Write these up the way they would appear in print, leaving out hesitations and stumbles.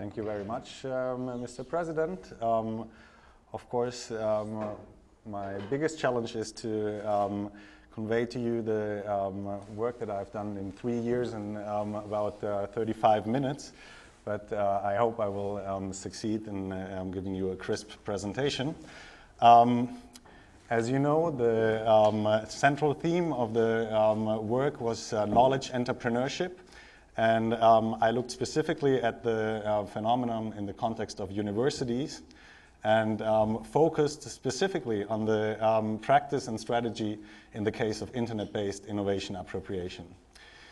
Thank you very much, Mr. President. Of course, my biggest challenge is to convey to you the work that I've done in 3 years and about 35 minutes. But I hope I will succeed in giving you a crisp presentation. As you know, the central theme of the work was knowledge entrepreneurship. And I looked specifically at the phenomenon in the context of universities and focused specifically on the practice and strategy in the case of internet-based innovation appropriation.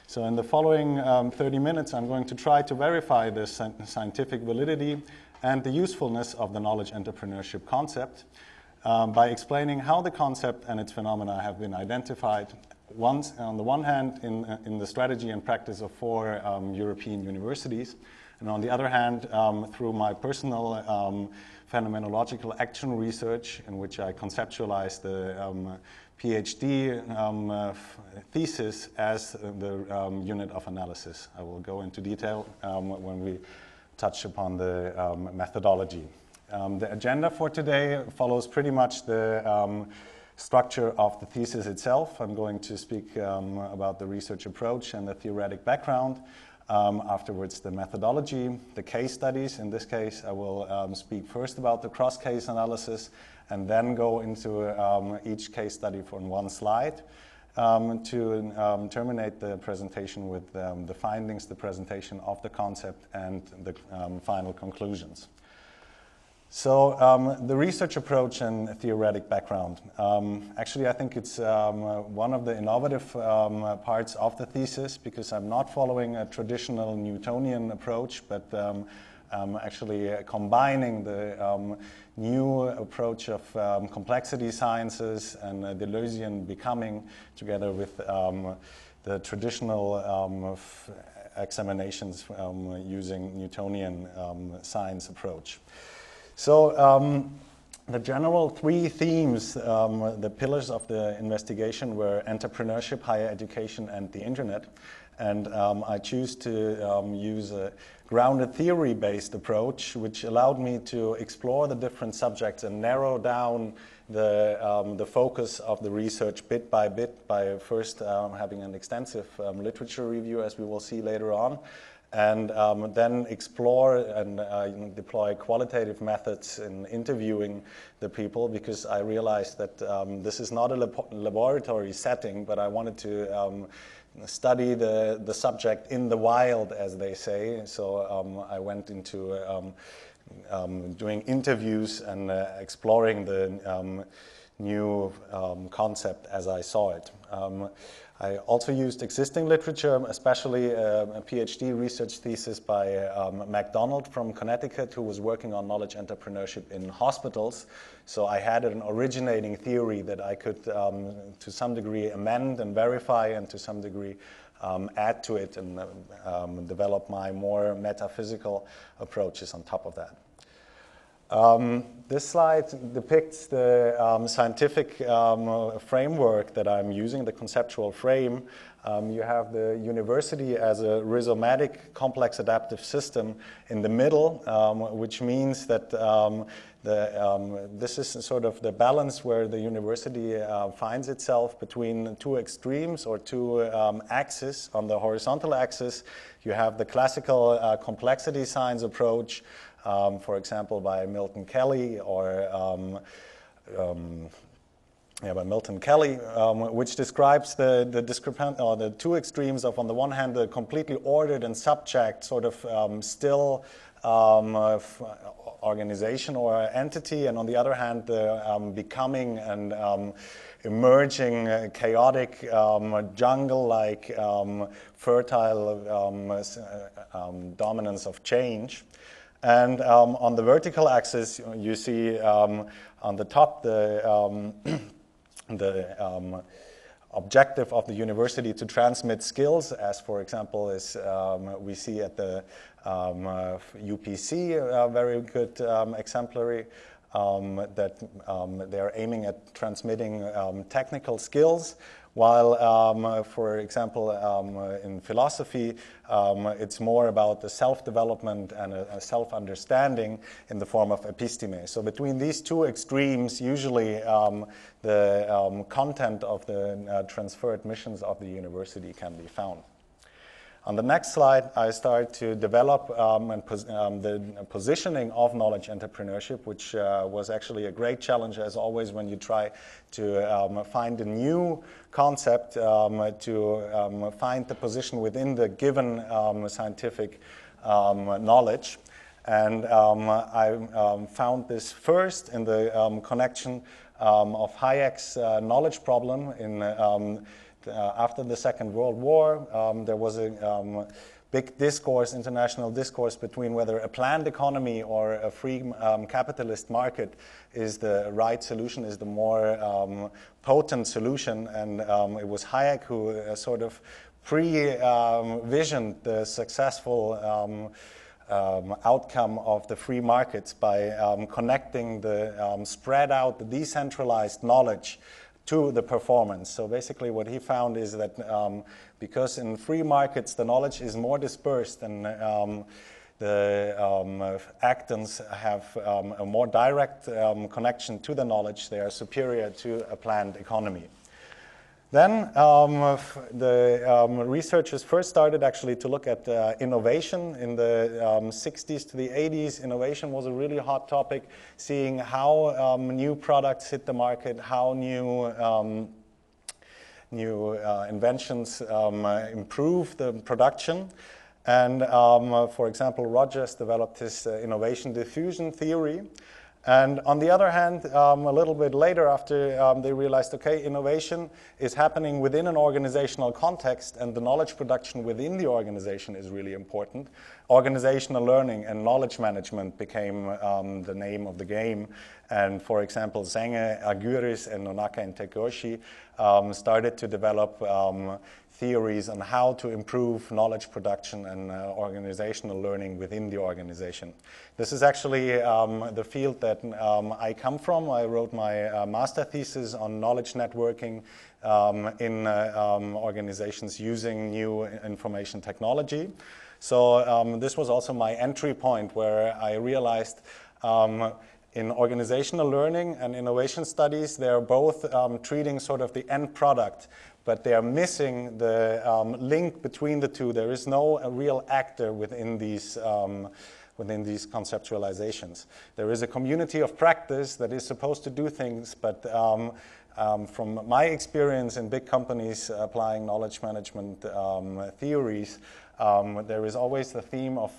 So in the following 30 minutes, I'm going to try to verify the scientific validity and the usefulness of the knowledge entrepreneurship concept by explaining how the concept and its phenomena have been identified on the one hand in the strategy and practice of 4 European universities, and on the other hand through my personal phenomenological action research, in which I conceptualized the PhD thesis as the unit of analysis. I will go into detail when we touch upon the methodology. The agenda for today follows pretty much the structure of the thesis itself. I'm going to speak about the research approach and the theoretic background. Afterwards, the methodology, the case studies. In this case, I will speak first about the cross-case analysis and then go into each case study from one slide to terminate the presentation with the findings, the presentation of the concept, and the final conclusions. So the research approach and theoretic background. Actually, I think it's one of the innovative parts of the thesis, because I'm not following a traditional Newtonian approach, but actually combining the new approach of complexity sciences and Deleuzian becoming together with the traditional examinations using Newtonian science approach. So the general 3 themes, the pillars of the investigation were entrepreneurship, higher education, and the internet. And I choose to use a grounded theory-based approach, which allowed me to explore the different subjects and narrow down the focus of the research bit by first having an extensive literature review, as we will see later on. And then explore and deploy qualitative methods in interviewing the people, because I realized that this is not a laboratory setting, but I wanted to study the subject in the wild, as they say. So I went into doing interviews and exploring the new concept as I saw it. I also used existing literature, especially a PhD research thesis by MacDonald from Connecticut, who was working on knowledge entrepreneurship in hospitals. So I had an originating theory that I could, to some degree, amend and verify, and to some degree add to it and develop my more metaphysical approaches on top of that. This slide depicts the scientific framework that I'm using, the conceptual frame. You have the university as a rhizomatic complex adaptive system in the middle, which means that this is sort of the balance where the university finds itself between 2 extremes or 2 axes. On the horizontal axis, you have the classical complexity science approach, for example, by Milton Kelly, or by Milton Kelly, which describes the 2 extremes of, on the one hand, the completely ordered and subject sort of still organization or entity, and on the other hand, the becoming and emerging chaotic jungle-like fertile dominance of change. And on the vertical axis, you see on the top the objective of the university to transmit skills, as for example is we see at the UPC, a very good exemplary, that they are aiming at transmitting technical skills, while, for example, in philosophy, it's more about the self-development and a self-understanding in the form of episteme. So between these two extremes, usually the content of the transferred missions of the university can be found. On the next slide, I start to develop the positioning of knowledge entrepreneurship, which was actually a great challenge, as always, when you try to find a new concept, to find the position within the given scientific knowledge. And I found this first in the connection of Hayek's knowledge problem in after the Second World War. There was a big discourse, international discourse, between whether a planned economy or a free capitalist market is the right solution, is the more potent solution. And it was Hayek who sort of pre-visioned the successful outcome of the free markets by connecting the spread out, the decentralized knowledge to the performance. So basically what he found is that because in free markets the knowledge is more dispersed and the actants have a more direct connection to the knowledge, they are superior to a planned economy. Then the researchers first started actually to look at innovation. In the 60s to the 80s, innovation was a really hot topic, seeing how new products hit the market, how new inventions improve the production. And for example, Rogers developed his innovation diffusion theory. And on the other hand, a little bit later, after they realized, okay, innovation is happening within an organizational context, and the knowledge production within the organization is really important. Organizational learning and knowledge management became the name of the game. And for example, Senges, Argyris, and Nonaka and Tegoshi started to develop theories on how to improve knowledge production and organizational learning within the organization. This is actually the field that I come from. I wrote my master thesis on knowledge networking in organizations using new information technology. So this was also my entry point, where I realized in organizational learning and innovation studies, they're both treating sort of the end product, but they are missing the link between the two. There is no real actor within these conceptualizations. There is a community of practice that is supposed to do things, but from my experience in big companies applying knowledge management theories, there is always the theme of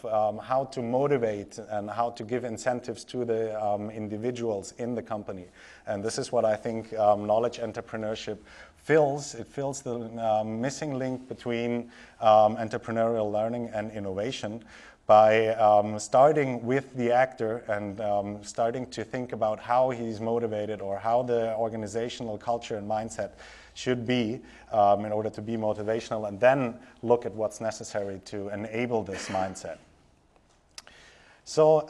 how to motivate and how to give incentives to the individuals in the company. And this is what I think knowledge entrepreneurship fills. It fills the missing link between entrepreneurial learning and innovation by starting with the actor and starting to think about how he's motivated or how the organizational culture and mindset should be in order to be motivational, and then look at what's necessary to enable this mindset. So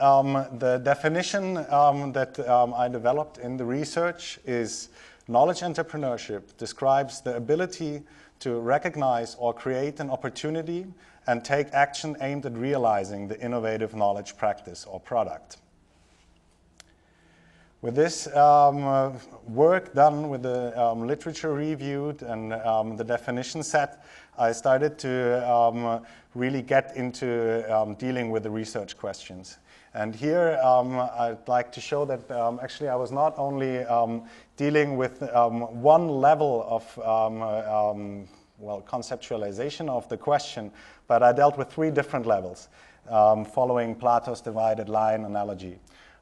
the definition that I developed in the research is knowledge entrepreneurship describes the ability to recognize or create an opportunity and take action aimed at realizing the innovative knowledge practice or product. With this work done, with the literature reviewed and the definition set, I started to really get into dealing with the research questions. And here I'd like to show that actually I was not only dealing with one level of conceptualization of the question, but I dealt with three different levels, following Plato's divided line analogy.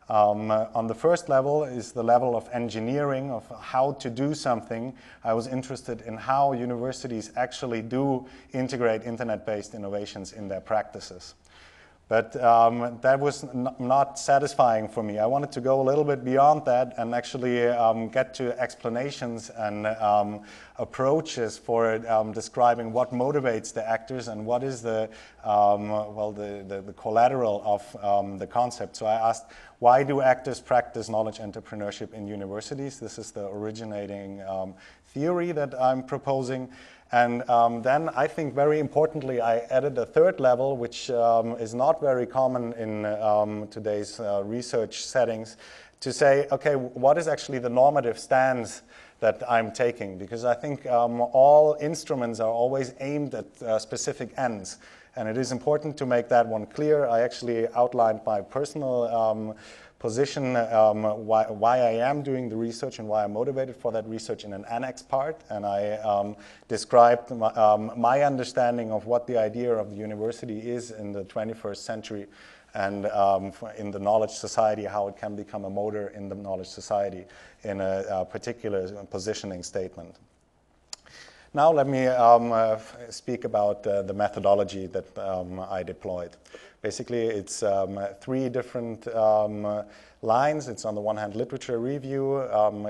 On the first level is the level of engineering, of how to do something. I was interested in how universities actually do integrate internet-based innovations in their practices. But that was not satisfying for me. I wanted to go a little bit beyond that and actually get to explanations and approaches for describing what motivates the actors and what is the collateral of the concept. So I asked, why do actors practice knowledge entrepreneurship in universities? This is the originating theory that I'm proposing. And then I think very importantly, I added a third level, which is not very common in today's research settings, to say, okay, what is actually the normative stance that I'm taking? Because I think all instruments are always aimed at specific ends. And it is important to make that one clear. I actually outlined my personal position, why I am doing the research and why I'm motivated for that research in an annex part. And I described my understanding of what the idea of the university is in the 21st century and in the knowledge society, how it can become a motor in the knowledge society in a particular positioning statement. Now let me speak about the methodology that I deployed. Basically, it's three different lines. It's on the one hand literature review,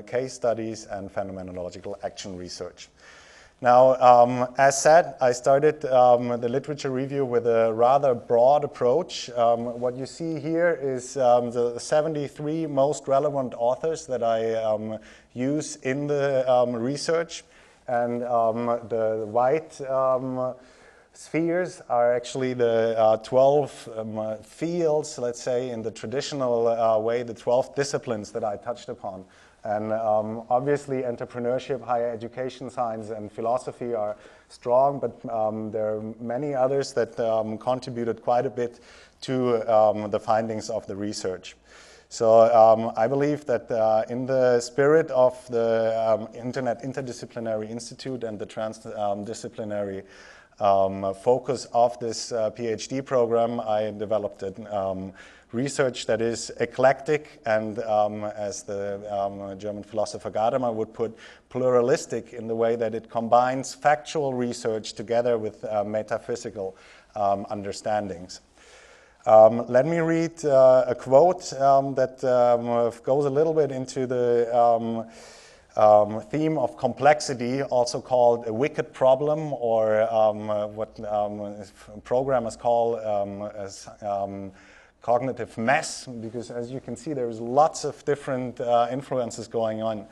case studies, and phenomenological action research. Now, as said, I started the literature review with a rather broad approach. What you see here is the 73 most relevant authors that I use in the research. And the white spheres are actually the 12 fields, let's say, in the traditional way, the 12 disciplines that I touched upon. And obviously, entrepreneurship, higher education, science, and philosophy are strong, but there are many others that contributed quite a bit to the findings of the research. So I believe that in the spirit of the Internet Interdisciplinary Institute and the transdisciplinary focus of this PhD program, I developed a research that is eclectic and, as the German philosopher Gadamer would put, pluralistic in the way that it combines factual research together with metaphysical understandings. Let me read a quote that goes a little bit into the theme of complexity, also called a wicked problem, or what programmers call as cognitive mess, because as you can see, there's lots of different influences going on.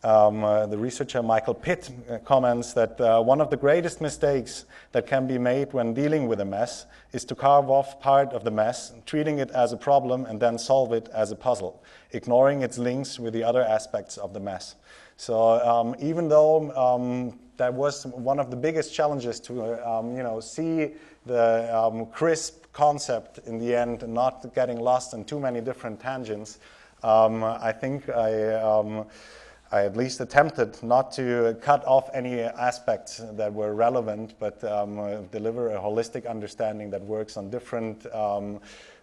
The researcher Michael Pitt comments that one of the greatest mistakes that can be made when dealing with a mess is to carve off part of the mess, treating it as a problem, and then solve it as a puzzle, ignoring its links with the other aspects of the mess. So even though that was one of the biggest challenges to see the crisp concept in the end and not getting lost in too many different tangents, I think I at least attempted not to cut off any aspects that were relevant, but deliver a holistic understanding that works on different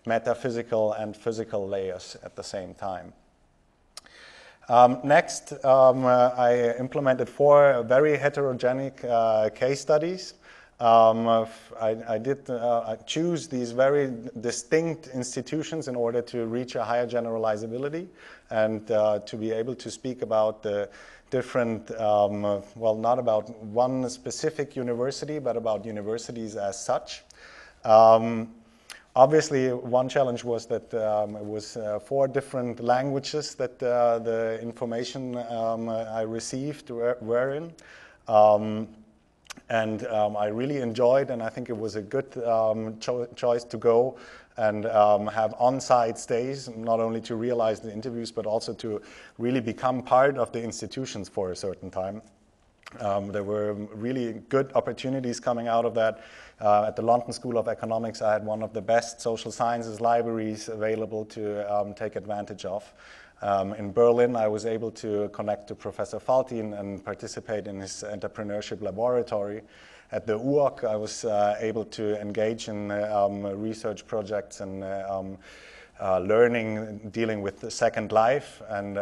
metaphysical and physical layers at the same time. Next, I implemented 4 very heterogenic case studies. I did choose these very distinct institutions in order to reach a higher generalizability and to be able to speak about the different, well, not about one specific university, but about universities as such. Obviously, one challenge was that it was 4 different languages that the information I received were in. And I really enjoyed, and I think it was a good choice to go and have on-site stays, not only to realize the interviews, but also to really become part of the institutions for a certain time. There were really good opportunities coming out of that. At the London School of Economics, I had one of the best social sciences libraries available to take advantage of. In Berlin, I was able to connect to Professor Faltin and participate in his entrepreneurship laboratory. At the UOC, I was able to engage in research projects and learning, dealing with the Second Life. And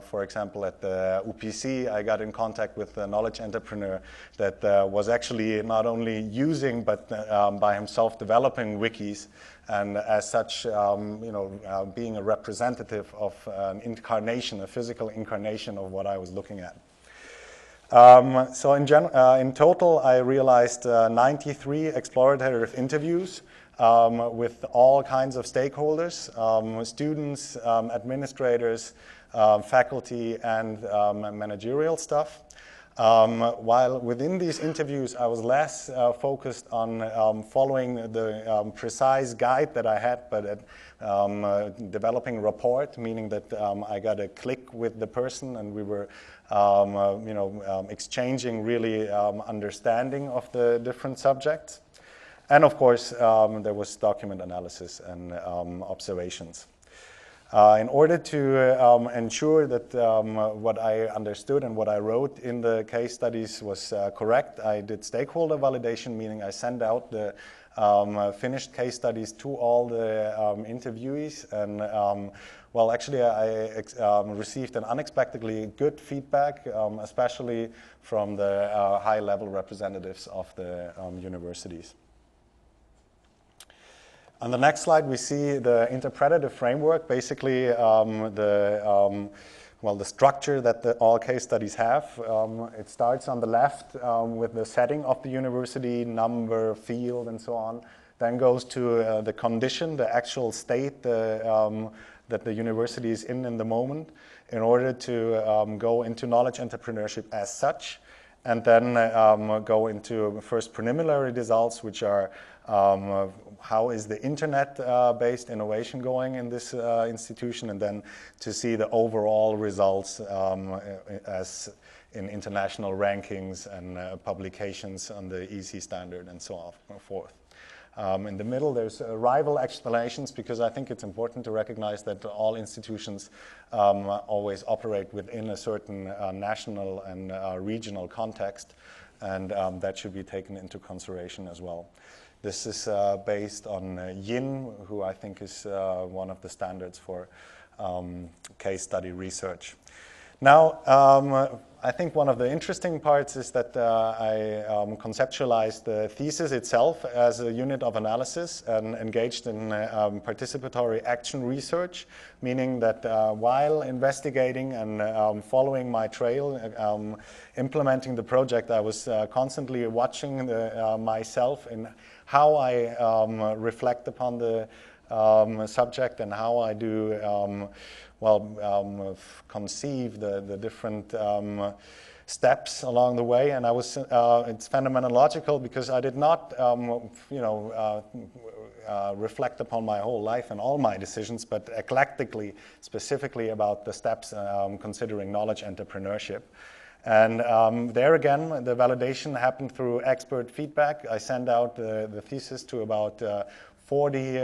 for example, at the UPC, I got in contact with a knowledge entrepreneur that was actually not only using, but by himself developing wikis. And as such, being a representative of an incarnation, a physical incarnation of what I was looking at. So in total, I realized 93 explorative interviews with all kinds of stakeholders, students, administrators, faculty and managerial stuff. While within these interviews, I was less focused on following the precise guide that I had, but at developing rapport, meaning that I got a click with the person, and we were, exchanging really understanding of the different subjects. And of course, there was document analysis and observations. In order to ensure that what I understood and what I wrote in the case studies was correct, I did stakeholder validation, meaning I sent out the finished case studies to all the interviewees. And well, actually, I received an unexpectedly good feedback, especially from the high-level representatives of the universities. On the next slide, we see the interpretive framework, basically the structure that all case studies have. It starts on the left with the setting of the university, number, field, and so on. Then goes to the condition, the actual state that the university is in the moment, in order to go into knowledge entrepreneurship as such. And then go into first preliminary results, which are how is the internet-based innovation going in this institution, and then to see the overall results as in international rankings and publications on the EC standard and so on and forth. In the middle, there's rival explanations, because I think it's important to recognize that all institutions always operate within a certain national and regional context, and that should be taken into consideration as well. This is based on YIN, who I think is one of the standards for case study research. Now, I think one of the interesting parts is that I conceptualized the thesis itself as a unit of analysis and engaged in participatory action research, meaning that while investigating and following my trail, implementing the project, I was constantly watching myself in how I reflect upon the subject and how I do conceive the different steps along the way. And I was, it's phenomenological, because I did not, reflect upon my whole life and all my decisions, but eclectically, specifically about the steps considering knowledge entrepreneurship. And there again, the validation happened through expert feedback. I sent out the thesis to about 40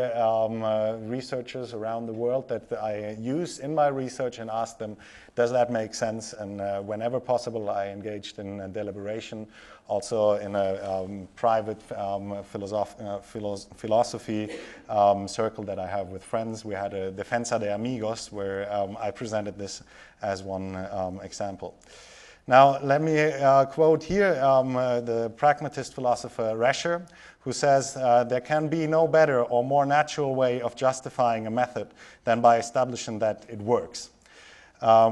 researchers around the world that I use in my research, and asked them, does that make sense? And whenever possible, I engaged in a deliberation. Also in a private philosophy circle that I have with friends. We had a Defensa de Amigos where I presented this as one example. Now, let me quote here the pragmatist philosopher Rescher, who says, there can be no better or more natural way of justifying a method than by establishing that it works,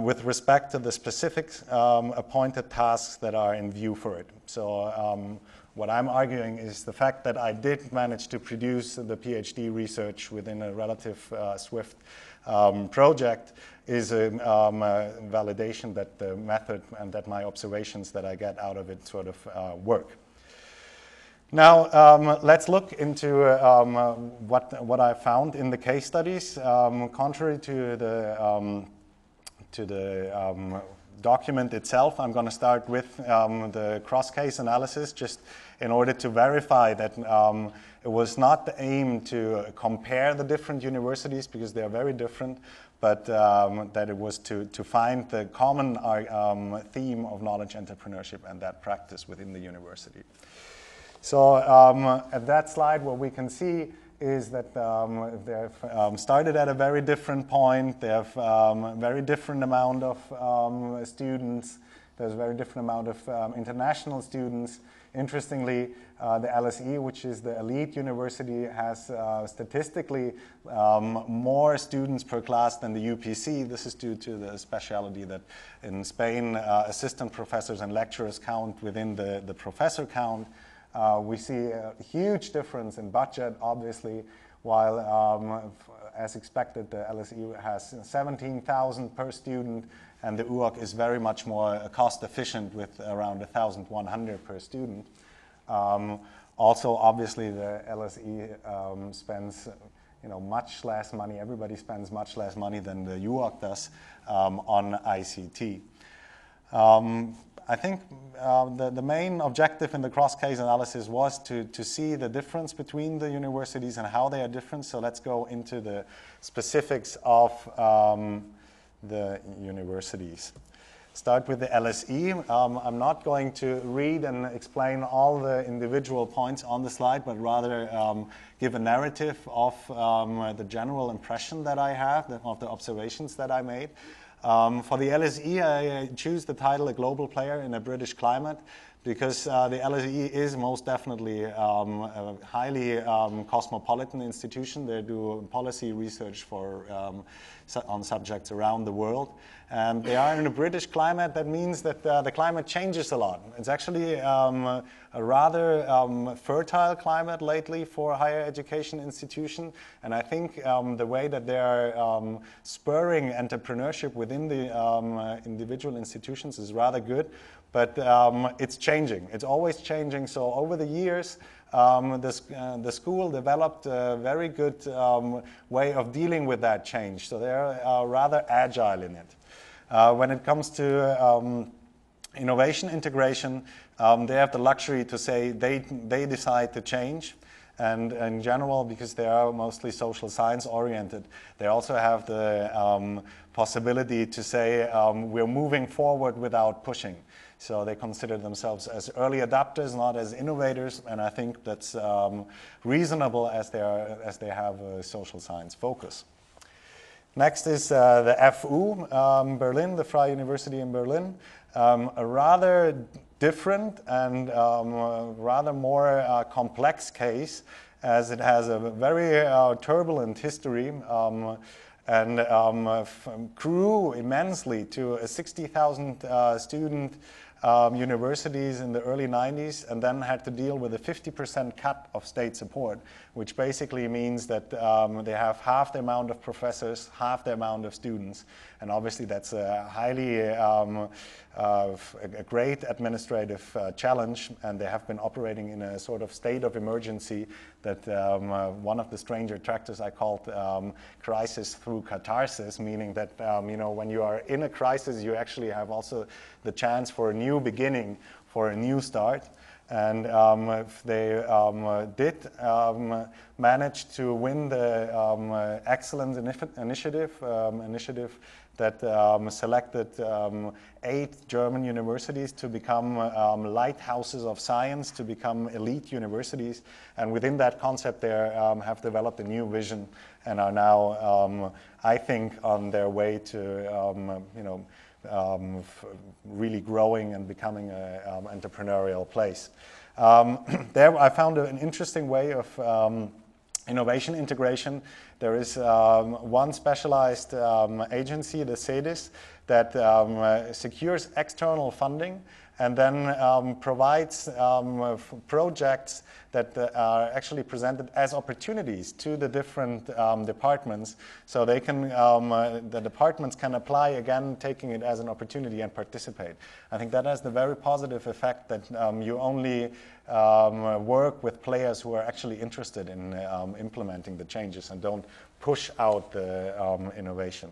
with respect to the specific appointed tasks that are in view for it. So what I'm arguing is the fact that I did manage to produce the PhD research within a relative swift project is a validation that the method and that my observations that I get out of it sort of work. Now, let's look into what I found in the case studies. Contrary to the document itself, I'm going to start with the cross-case analysis, just in order to verify that it was not the aim to compare the different universities, because they are very different, but that it was to find the common theme of knowledge entrepreneurship and that practice within the university. So at that slide, what we can see is that they've started at a very different point. They have a very different amount of students. There's a very different amount of international students. Interestingly, the LSE, which is the elite university, has statistically more students per class than the UPC. This is due to the speciality that in Spain, assistant professors and lecturers count within the professor count. We see a huge difference in budget, obviously, while as expected, the LSE has 17,000 per student, and the UOC is very much more cost efficient with around 1,100 per student. Also, obviously, the LSE spends much less money. Everybody spends much less money than the UOC does on ICT. I think the main objective in the cross-case analysis was to see the difference between the universities and how they are different. So let's go into the specifics of the universities. Start with the LSE. I'm not going to read and explain all the individual points on the slide, but rather give a narrative of the general impression that I have, of the observations that I made. For the LSE, I choose the title A Global Player in a British Climate because the LSE is most definitely a highly cosmopolitan institution. They do policy research on subjects around the world. And they are in a British climate. That means that the climate changes a lot. It's actually a rather fertile climate lately for a higher education institution. And I think the way that they are spurring entrepreneurship within the individual institutions is rather good. But it's changing. It's always changing. So over the years, the school developed a very good way of dealing with that change. So they're rather agile in it. When it comes to innovation integration, they have the luxury to say they decide to change. And in general, because they are mostly social science oriented, they also have the possibility to say we're moving forward without pushing. So they consider themselves as early adopters, not as innovators, and I think that's reasonable as they have a social science focus. Next is the FU, Berlin, the Freie University in Berlin. A rather different and rather more complex case, as it has a very turbulent history and grew immensely to a 60,000 student universities in the early 90s, and then had to deal with a 50% cut of state support, which basically means that they have half the amount of professors, half the amount of students, and obviously that's a highly a great administrative challenge, and they have been operating in a sort of state of emergency that one of the stranger tractors I called crisis through catharsis, meaning that when you are in a crisis, you actually have also the chance for a new beginning, for a new start. And they did manage to win the Excellence Initiative that selected 8 German universities to become lighthouses of science, to become elite universities. And within that concept, they have developed a new vision and are now, I think, on their way to really growing and becoming an entrepreneurial place. There I found an interesting way of innovation integration. There is one specialized agency, the tesis, that secures external funding and then provides projects that are actually presented as opportunities to the different departments. So they can, the departments can apply again, taking it as an opportunity and participate. I think that has the very positive effect that you only work with players who are actually interested in implementing the changes and don't push out the innovation.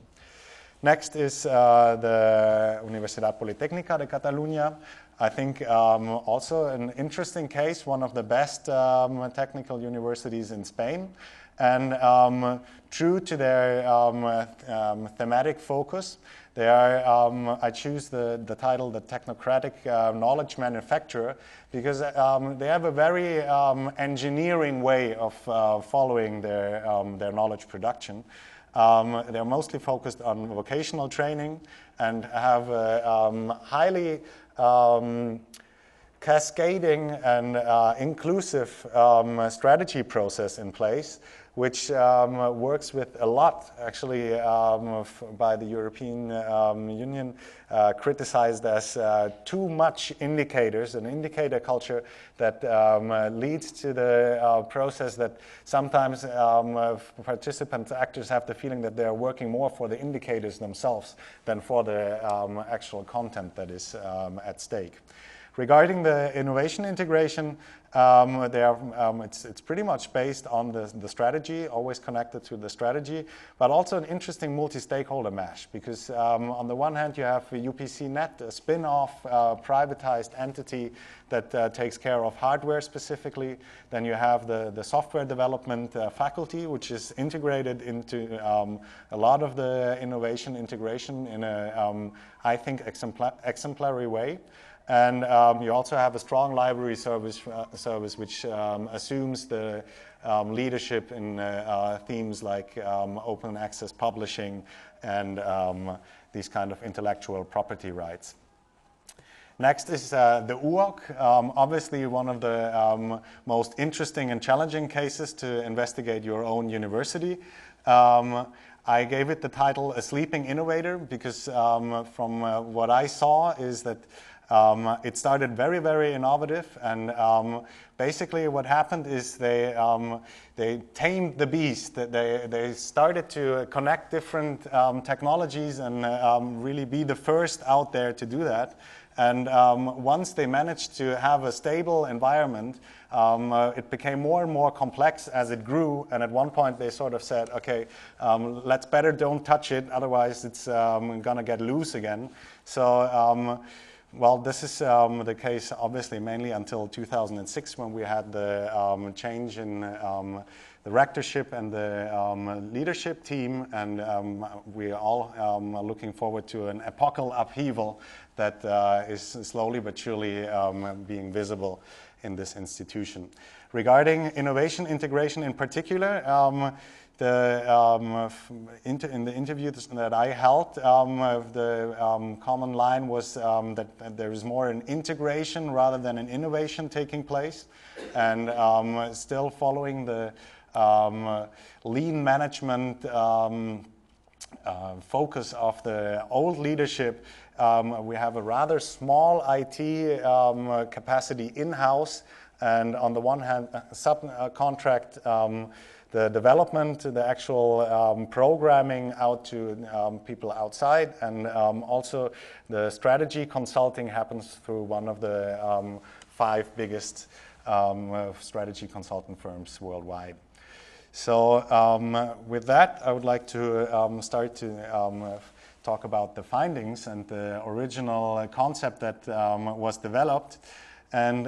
Next is the Universidad Politécnica de Catalunya. I think also an interesting case, one of the best technical universities in Spain. And true to their thematic focus, they are, I choose the title, the Technocratic Knowledge Manufacturer, because they have a very engineering way of following their knowledge production. They're mostly focused on vocational training and have a highly cascading and inclusive strategy process in place, which works with a lot, actually, by the European Union, criticized as too much indicators, an indicator culture that leads to the process that sometimes participants, actors have the feeling that they're working more for the indicators themselves than for the actual content that is at stake. Regarding the innovation integration, it's pretty much based on the strategy, always connected to the strategy, but also an interesting multi-stakeholder mesh, because on the one hand you have UPC-Net, a spin-off privatized entity that takes care of hardware specifically. Then you have the software development faculty, which is integrated into a lot of the innovation integration in a, I think, exemplary way. And you also have a strong library service which assumes the leadership in themes like open access publishing and these kind of intellectual property rights. Next is the UOC, obviously one of the most interesting and challenging cases to investigate your own university. I gave it the title A Sleeping Innovator because from what I saw is that it started very, very innovative, and basically what happened is they tamed the beast. They started to connect different technologies and really be the first out there to do that. And once they managed to have a stable environment, it became more and more complex as it grew. And at one point they sort of said, okay, let's better don't touch it, otherwise it's gonna get loose again. So, well, this is the case, obviously, mainly until 2006 when we had the change in the rectorship and the leadership team, and we are all looking forward to an epochal upheaval that is slowly but surely being visible in this institution. Regarding innovation integration in particular, in the interviews that I held, the common line was that there is more an integration rather than an innovation taking place, and still following the lean management focus of the old leadership. We have a rather small IT capacity in-house, and on the one hand, subcontract the development, the actual programming out to people outside, and also the strategy consulting happens through one of the 5 biggest strategy consultant firms worldwide. So with that, I would like to start to talk about the findings and the original concept that was developed. And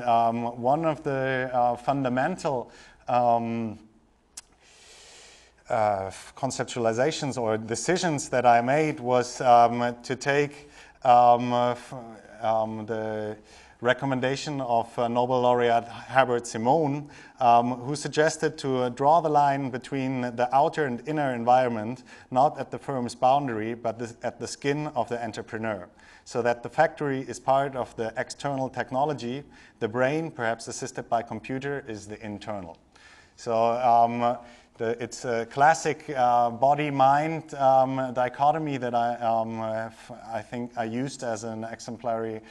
one of the fundamental conceptualizations or decisions that I made was to take the recommendation of Nobel laureate Herbert Simon, who suggested to draw the line between the outer and inner environment, not at the firm's boundary, but at the skin of the entrepreneur, so that the factory is part of the external technology. The brain, perhaps assisted by computer, is the internal. So it's a classic body-mind dichotomy that I think I used as an exemplary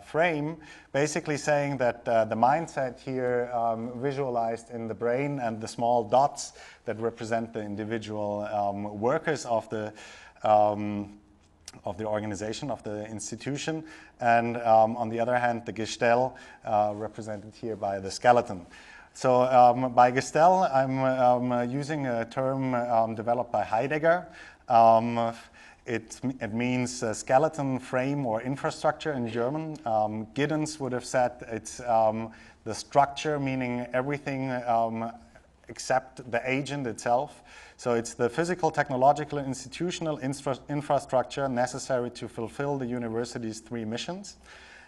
frame, basically saying that the mindset here visualized in the brain and the small dots that represent the individual workers of the organization, of the institution, and on the other hand, the Gestell represented here by the skeleton. So by Gestell, I'm using a term developed by Heidegger. It means skeleton, frame, or infrastructure in German. Giddens would have said it's the structure, meaning everything except the agent itself. So it's the physical, technological, institutional infrastructure necessary to fulfill the university's 3 missions.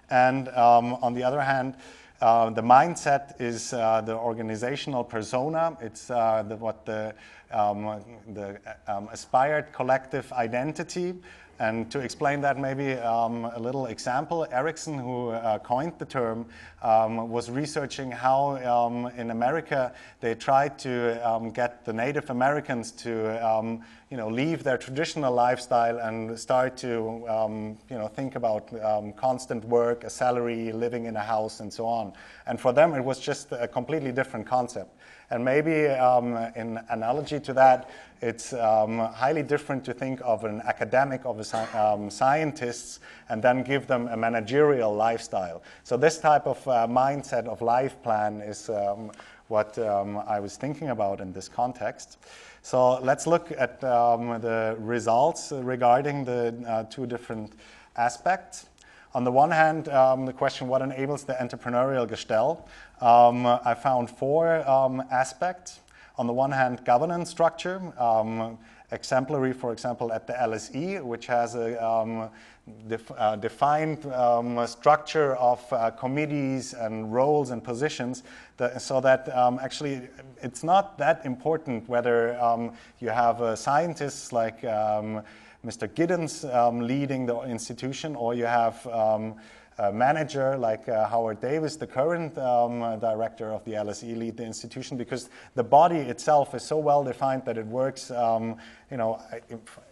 And on the other hand, the mindset is the organizational persona. It's what the aspired collective identity, And to explain that, maybe a little example, Erickson, who coined the term, was researching how in America they tried to get the Native Americans to leave their traditional lifestyle and start to think about constant work, a salary, living in a house, and so on. And for them, it was just a completely different concept. And maybe in analogy to that, it's highly different to think of an academic, of a scientists, and then give them a managerial lifestyle. So this type of mindset of life plan is what I was thinking about in this context. So let's look at the results regarding the two different aspects. On the one hand, the question, what enables the entrepreneurial Gestell? I found four aspects. On the one hand, governance structure, exemplary, for example, at the LSE, which has a defined structure of committees and roles and positions, so that actually it's not that important whether you have scientists like Mr. Giddens leading the institution, or you have a manager like Howard Davis, the current director of the LSE, lead the institution, because the body itself is so well defined that it works,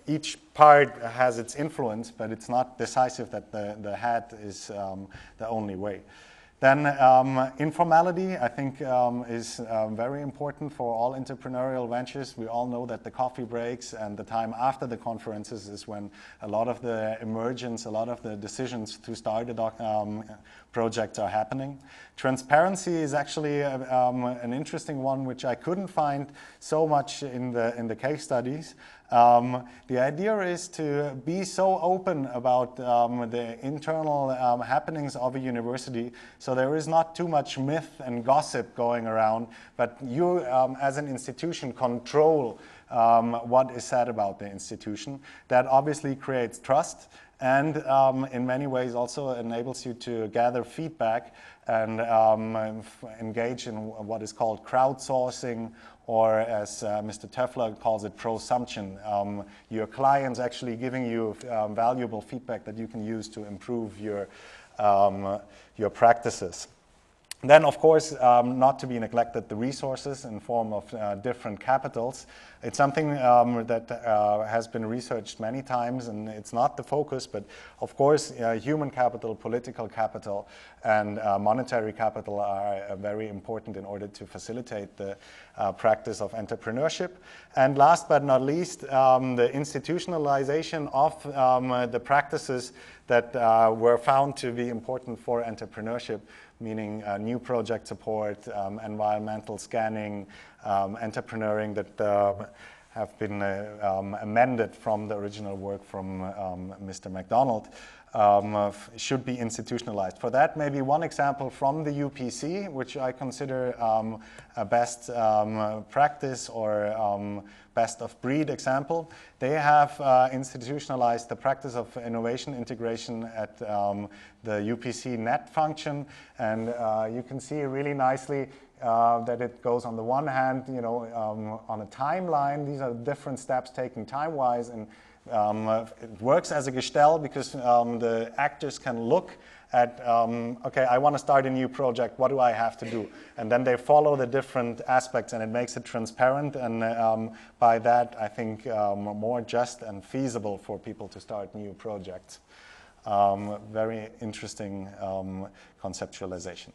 each part has its influence, but it's not decisive that the head is the only way. Then informality, I think, is very important for all entrepreneurial ventures. We all know that the coffee breaks and the time after the conferences is when a lot of the emergence, a lot of the decisions to start a projects are happening. Transparency is actually an interesting one, which I couldn't find so much in the case studies. The idea is to be so open about the internal happenings of a university, so there is not too much myth and gossip going around, but you as an institution control what is said about the institution. That obviously creates trust, and in many ways also enables you to gather feedback and engage in what is called crowdsourcing, or as Mr. Teffler calls it, prosumption. Your clients actually giving you valuable feedback that you can use to improve your practices. Then, of course, not to be neglected, the resources in form of different capitals. It's something that has been researched many times, and it's not the focus, but of course, human capital, political capital, and monetary capital are very important in order to facilitate the practice of entrepreneurship. And last but not least, the institutionalization of the practices that were found to be important for entrepreneurship, meaning new project support, environmental scanning, entrepreneuring that have been amended from the original work from Mr. MacDonald, should be institutionalized. For that, maybe one example from the UPC, which I consider a best practice or best of breed example. They have institutionalized the practice of innovation integration at the UPC net function, and you can see really nicely that it goes on the one hand, on a timeline. These are different steps taken time-wise, and it works as a Gestell because the actors can look at, okay, I want to start a new project, what do I have to do? And then they follow the different aspects, and it makes it transparent, and by that, I think, more just and feasible for people to start new projects. Very interesting conceptualization.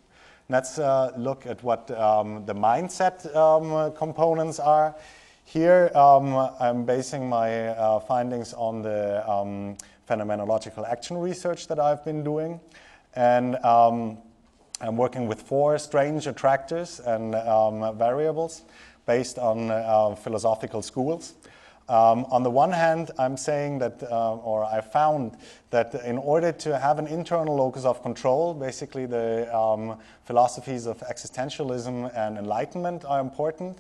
Let's look at what the mindset components are. Here, I'm basing my findings on the phenomenological action research that I've been doing. And I'm working with 4 strange attractors and variables based on philosophical schools. On the one hand, I'm saying that, or I found that in order to have an internal locus of control, basically the philosophies of existentialism and enlightenment are important.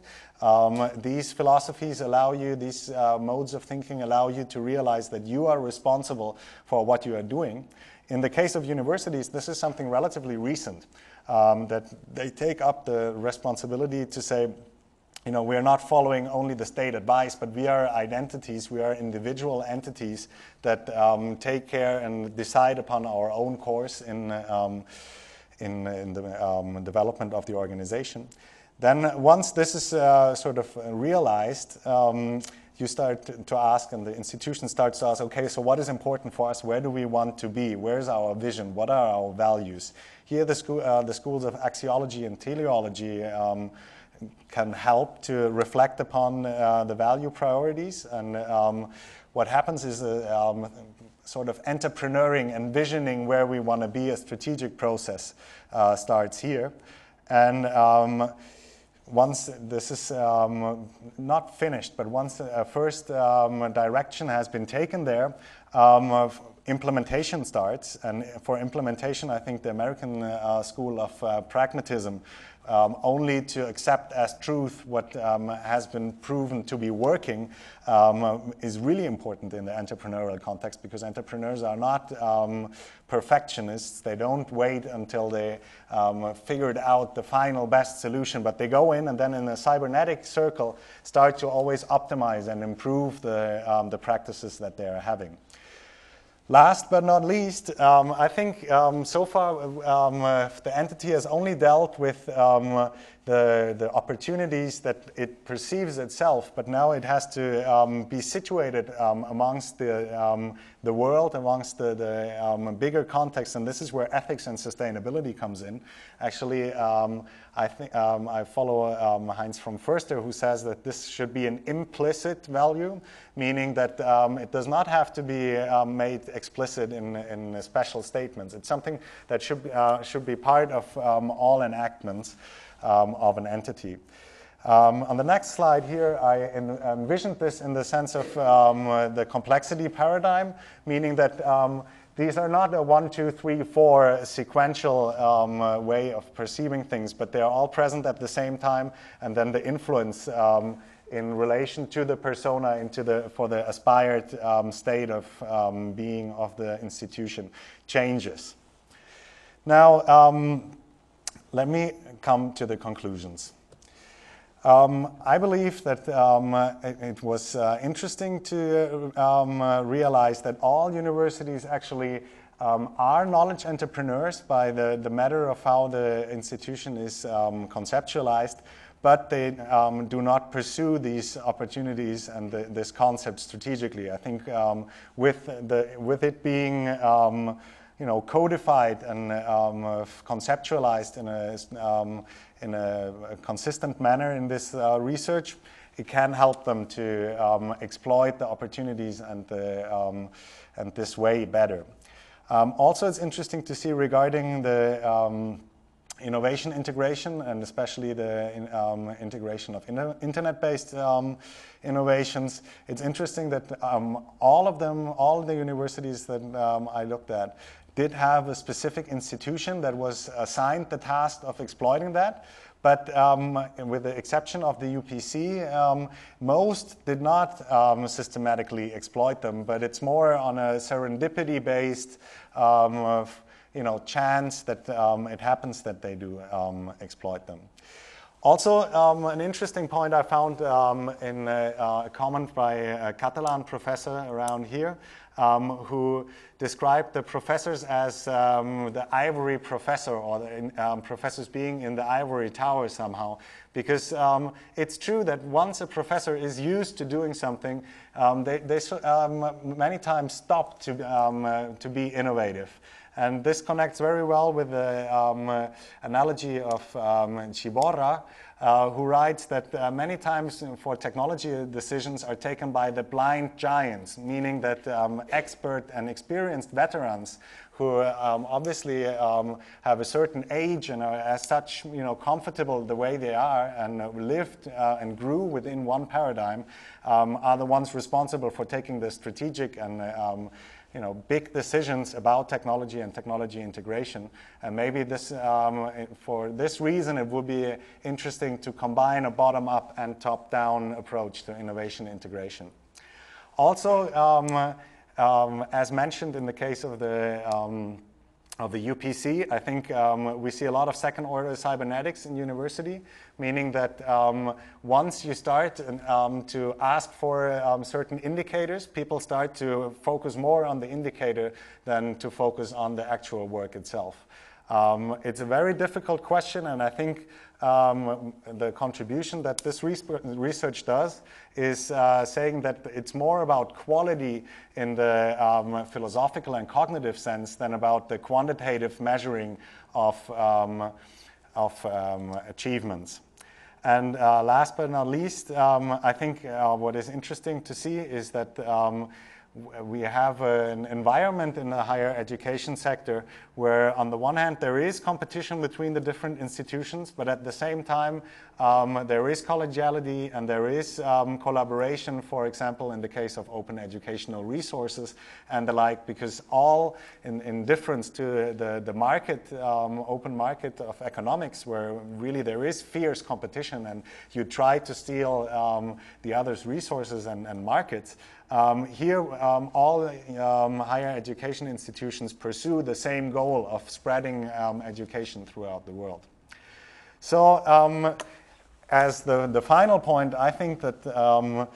These philosophies allow you, these modes of thinking allow you to realize that you are responsible for what you are doing. In the case of universities, this is something relatively recent, that they take up the responsibility to say, we are not following only the state advice, but we are identities, we are individual entities that take care and decide upon our own course in the development of the organization. Then once this is sort of realized, you start to ask, and the institution starts to ask, okay, so what is important for us? Where do we want to be? Where's our vision? What are our values? Here the schools of axiology and teleology can help to reflect upon the value priorities. And what happens is sort of entrepreneuring, envisioning where we want to be. A strategic process starts here. And once this is not finished, but once a first direction has been taken there, implementation starts. And for implementation, I think the American school of pragmatism, only to accept as truth what has been proven to be working, is really important in the entrepreneurial context, because entrepreneurs are not perfectionists. They don't wait until they figured out the final best solution, but they go in and then in a cybernetic circle start to always optimize and improve the practices that they're having. Last but not least, I think so far the entity has only dealt with the opportunities that it perceives itself, but now it has to be situated amongst the world, amongst the bigger context, and this is where ethics and sustainability comes in. Actually, I think I follow Heinz from Förster, who says that this should be an implicit value, meaning that it does not have to be made explicit in special statements. It's something that should be part of all enactments of an entity. On the next slide here, I envisioned this in the sense of the complexity paradigm, meaning that these are not a 1, 2, 3, 4 sequential way of perceiving things, but they are all present at the same time, and then the influence in relation to the persona for the aspired state of being of the institution changes. Now, let me come to the conclusions. I believe that it was interesting to realize that all universities actually are knowledge entrepreneurs by the matter of how the institution is conceptualized, but they do not pursue these opportunities and this concept strategically. I think with it being codified and conceptualized in a consistent manner in this research, it can help them to exploit the opportunities and this way better. Also, it's interesting to see regarding the innovation integration, and especially the integration of internet-based innovations. It's interesting that all the universities that I looked at did have a specific institution that was assigned the task of exploiting that. But with the exception of the UPC, most did not systematically exploit them, but it's more on a serendipity-based chance that it happens that they do exploit them. Also, an interesting point I found in a comment by a Catalan professor around here, who described the professors as the ivory professor, or the professors being in the ivory tower somehow, because it's true that once a professor is used to doing something, they many times stop to be innovative. And this connects very well with the analogy of Ciborra, who writes that many times for technology decisions are taken by the blind giants, meaning that expert and experienced veterans who obviously have a certain age and are as such comfortable the way they are and lived and grew within one paradigm, are the ones responsible for taking the strategic and big decisions about technology and technology integration. And maybe this, for this reason, it would be interesting to combine a bottom-up and top-down approach to innovation integration. Also, as mentioned in the case of the of the UPC. I think we see a lot of second-order cybernetics in university, meaning that once you start to ask for certain indicators, people start to focus more on the indicator than to focus on the actual work itself. It's a very difficult question, and I think the contribution that this research does is saying that it's more about quality in the philosophical and cognitive sense than about the quantitative measuring of achievements. And last but not least, I think what is interesting to see is that we have an environment in the higher education sector where on the one hand there is competition between the different institutions, but at the same time there is collegiality and there is collaboration, for example in the case of open educational resources and the like, because all in difference to the market, open market of economics, where really there is fierce competition and you try to steal the other's resources and markets. Here, all higher education institutions pursue the same goal of spreading education throughout the world. So, as the final point, I think that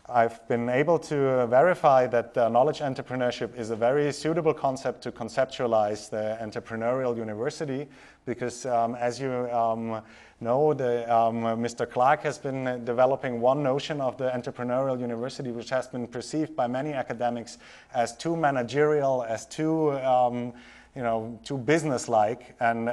I've been able to verify that knowledge entrepreneurship is a very suitable concept to conceptualize the entrepreneurial university, because as you know, Mr. Clark has been developing one notion of the entrepreneurial university which has been perceived by many academics as too managerial, as too too business-like, and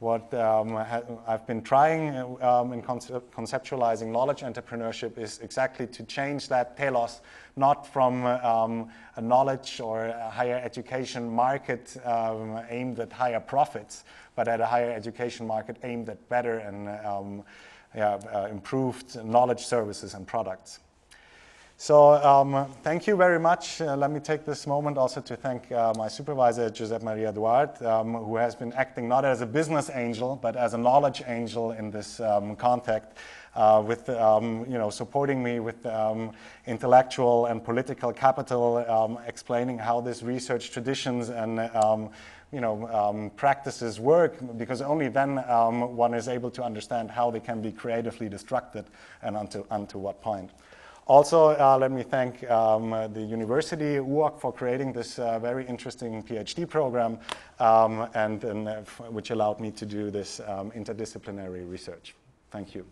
what I've been trying in conceptualizing knowledge entrepreneurship is exactly to change that telos, not from a knowledge or a higher education market aimed at higher profits, but at a higher education market aimed at better and improved knowledge services and products. So thank you very much. Let me take this moment also to thank my supervisor, Giuseppe Maria Duarte, who has been acting not as a business angel, but as a knowledge angel in this contact, with supporting me with intellectual and political capital, explaining how this research traditions and practices work, because only then one is able to understand how they can be creatively destructed and unto what point. Also, let me thank the university, UOC, for creating this very interesting PhD program, which allowed me to do this interdisciplinary research. Thank you.